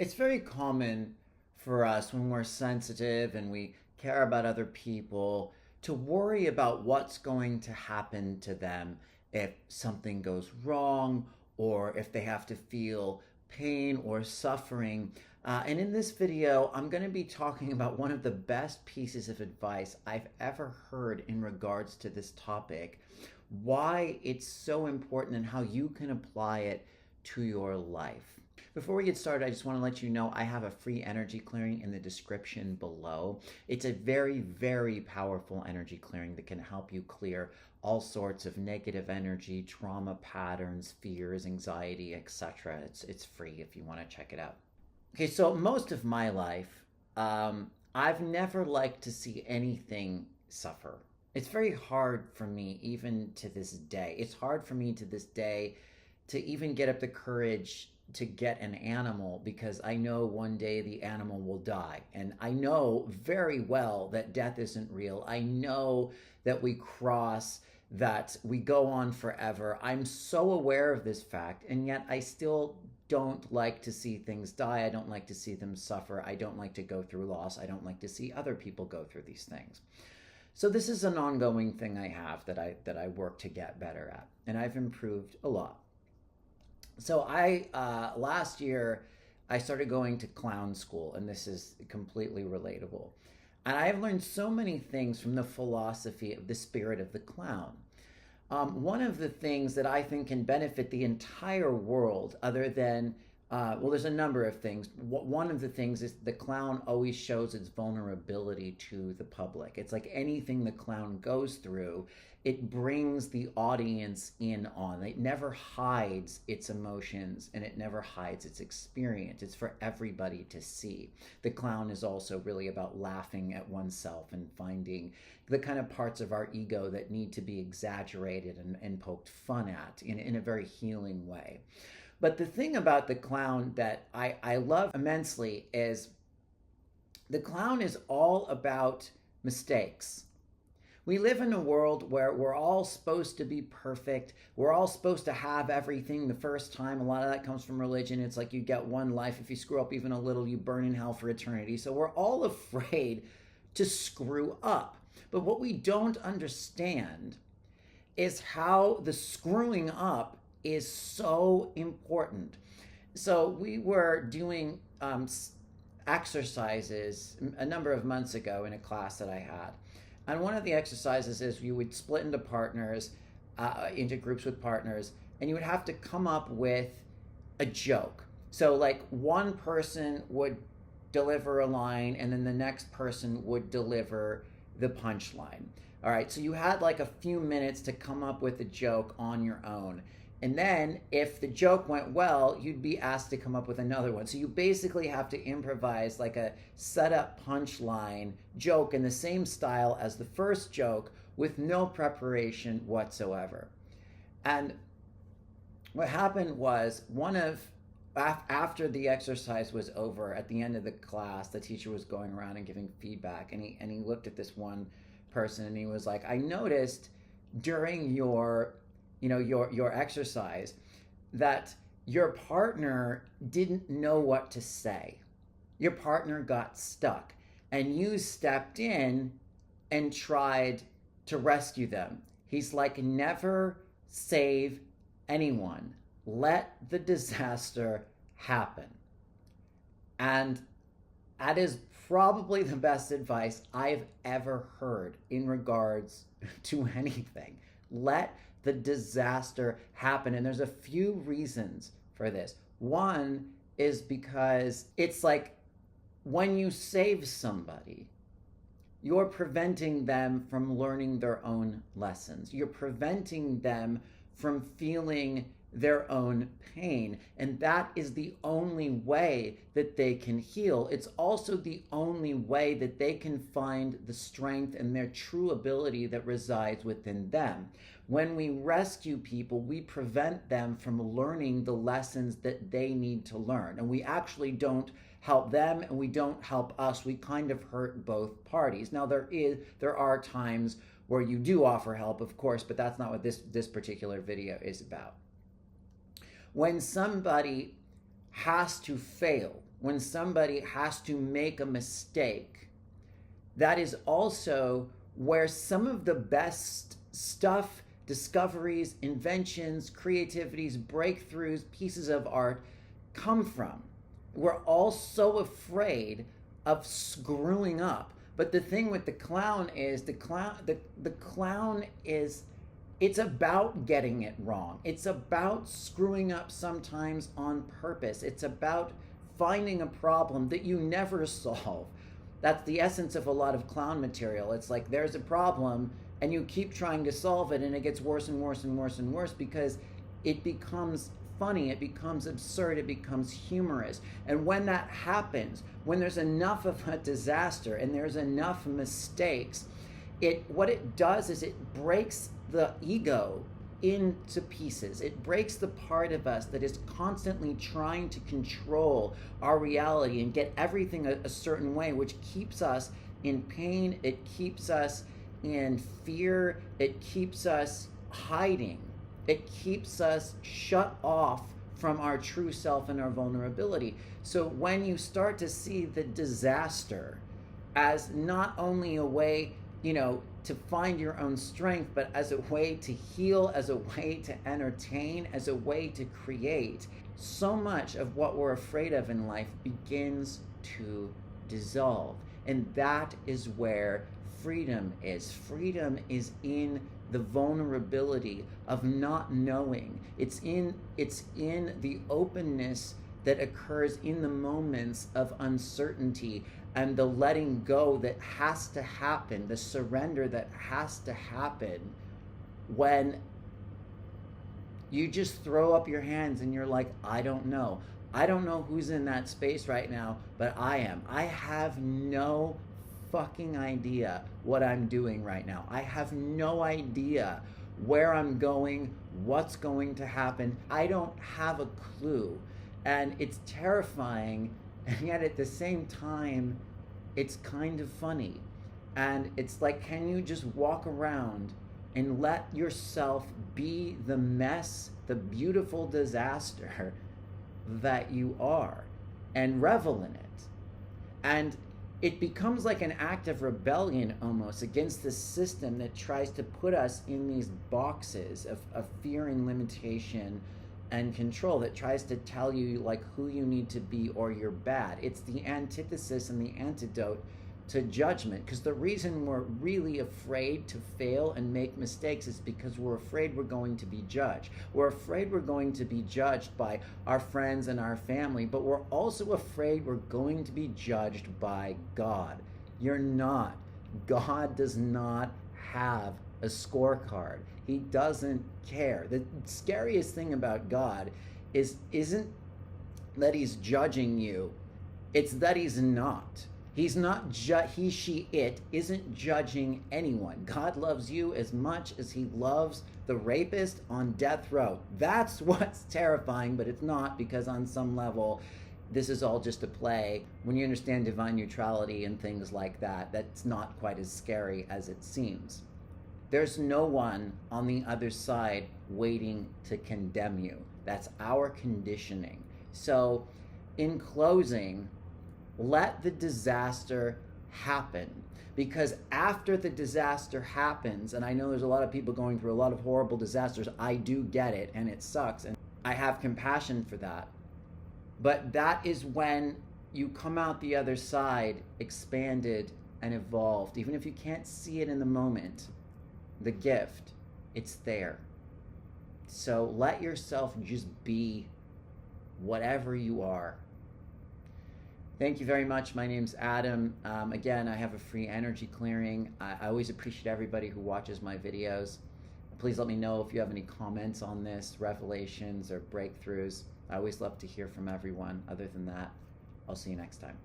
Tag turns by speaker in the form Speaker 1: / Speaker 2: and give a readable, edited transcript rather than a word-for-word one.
Speaker 1: It's very common for us when we're sensitive and we care about other people to worry about what's going to happen to them if something goes wrong or if they have to feel pain or suffering. And in this video, I'm going to be talking about one of the best pieces of advice I've ever heard in regards to this topic, why it's so important, and how you can apply it to your life. Before we get started, I just want to let you know I have a free energy clearing in the description below. It's a very, very powerful energy clearing that can help you clear all sorts of negative energy, trauma patterns, fears, anxiety, etc. It's free if you want to check it out. Okay, so most of my life, I've never liked to see anything suffer. It's very hard for me, even to this day. It's hard for me to this day to even get up the courage to get an animal, because I know one day the animal will die. And I know very well that death isn't real. I know that we cross, that we go on forever. I'm so aware of this fact, and yet I still don't like to see things die. I don't like to see them suffer. I don't like to go through loss. I don't like to see other people go through these things. So this is an ongoing thing I have that I work to get better at, and I've improved a lot. So last year I started going to clown school, and this is completely relatable. And I've learned so many things from the philosophy of the spirit of the clown. One of the things that I think can benefit the entire world, other than, well, there's a number of things. One of the things is the clown always shows its vulnerability to the public. It's like anything the clown goes through, it brings the audience in on. It never hides its emotions, and it never hides its experience. It's for everybody to see. The clown is also really about laughing at oneself and finding the kind of parts of our ego that need to be exaggerated and poked fun at in a very healing way. But the thing about the clown that I love immensely is the clown is all about mistakes. We live in a world where we're all supposed to be perfect. We're all supposed to have everything the first time. A lot of that comes from religion. It's like you get one life. If you screw up even a little, you burn in hell for eternity. So we're all afraid to screw up. But what we don't understand is how the screwing up is so important. So we were doing exercises a number of months ago in a class that I had. And one of the exercises is you would split into partners, into groups with partners, and you would have to come up with a joke. So like one person would deliver a line, and then the next person would deliver the punchline. All right, so you had like a few minutes to come up with a joke on your own. And then if the joke went well, you'd be asked to come up with another one. So you basically have to improvise like a setup punchline joke in the same style as the first joke with no preparation whatsoever. And what happened was after the exercise was over, at the end of the class, the teacher was going around and giving feedback, and he looked at this one person and he was like, I noticed during your exercise that your partner didn't know what to say. Your partner got stuck, and you stepped in and tried to rescue them. He's like, never save anyone. Let the disaster happen. And that is probably the best advice I've ever heard in regards to anything. Let the disaster happen. And there's a few reasons for this. One is because it's like when you save somebody, you're preventing them from learning their own lessons. You're preventing them from feeling their own pain. And that is the only way that they can heal. It's also the only way that they can find the strength and their true ability that resides within them. When we rescue people, we prevent them from learning the lessons that they need to learn. And we actually don't help them, and we don't help us. We kind of hurt both parties. Now, there are times where you do offer help, of course, but that's not what this particular video is about. When somebody has to fail when somebody has to make a mistake, that is also where some of the best stuff, discoveries, inventions, creativities, breakthroughs, pieces of art come from. We're all so afraid of screwing up. But the thing with the clown is the clown is, it's about getting it wrong. It's about screwing up sometimes on purpose. It's about finding a problem that you never solve. That's the essence of a lot of clown material. It's like there's a problem and you keep trying to solve it, and it gets worse and worse and worse and worse because it becomes funny, it becomes absurd, it becomes humorous. And when that happens, when there's enough of a disaster and there's enough mistakes, what it does is it breaks the ego into pieces. It breaks the part of us that is constantly trying to control our reality and get everything a certain way, which keeps us in pain, it keeps us in fear, it keeps us hiding, it keeps us shut off from our true self and our vulnerability. So when you start to see the disaster as not only a way, to find your own strength, but as a way to heal, as a way to entertain, as a way to create, so much of what we're afraid of in life begins to dissolve. And that is where freedom is. Freedom is in the vulnerability of not knowing. It's in the openness that occurs in the moments of uncertainty, and the letting go that has to happen, the surrender that has to happen when you just throw up your hands and you're like, I don't know. I don't know who's in that space right now, but I am. I have no fucking idea what I'm doing right now. I have no idea where I'm going, what's going to happen. I don't have a clue. And it's terrifying, and yet at the same time, it's kind of funny. And it's like, can you just walk around and let yourself be the mess, the beautiful disaster that you are, and revel in it? And it becomes like an act of rebellion almost against the system that tries to put us in these boxes of fear and limitation and control, that tries to tell you like who you need to be or you're bad. It's the antithesis and the antidote to judgment, because the reason we're really afraid to fail and make mistakes is because we're afraid we're going to be judged. We're afraid we're going to be judged by our friends and our family, but we're also afraid we're going to be judged by God. You're not. God does not have a scorecard. He doesn't care. The scariest thing about God isn't that he's judging you, it's that he's not. He's not, he, she, it isn't judging anyone. God loves you as much as he loves the rapist on death row. That's what's terrifying, but it's not, because on some level, this is all just a play. When you understand divine neutrality and things like that, that's not quite as scary as it seems. There's no one on the other side waiting to condemn you. That's our conditioning. So, in closing, let the disaster happen, because after the disaster happens, and I know there's a lot of people going through a lot of horrible disasters, I do get it, and it sucks, and I have compassion for that, but that is when you come out the other side expanded and evolved. Even if you can't see it in the moment, the gift, it's there. So let yourself just be whatever you are. Thank you very much. My name's Adam. Again, I have a free energy clearing. I always appreciate everybody who watches my videos. Please let me know if you have any comments on this, revelations or breakthroughs. I always love to hear from everyone. Other than that, I'll see you next time.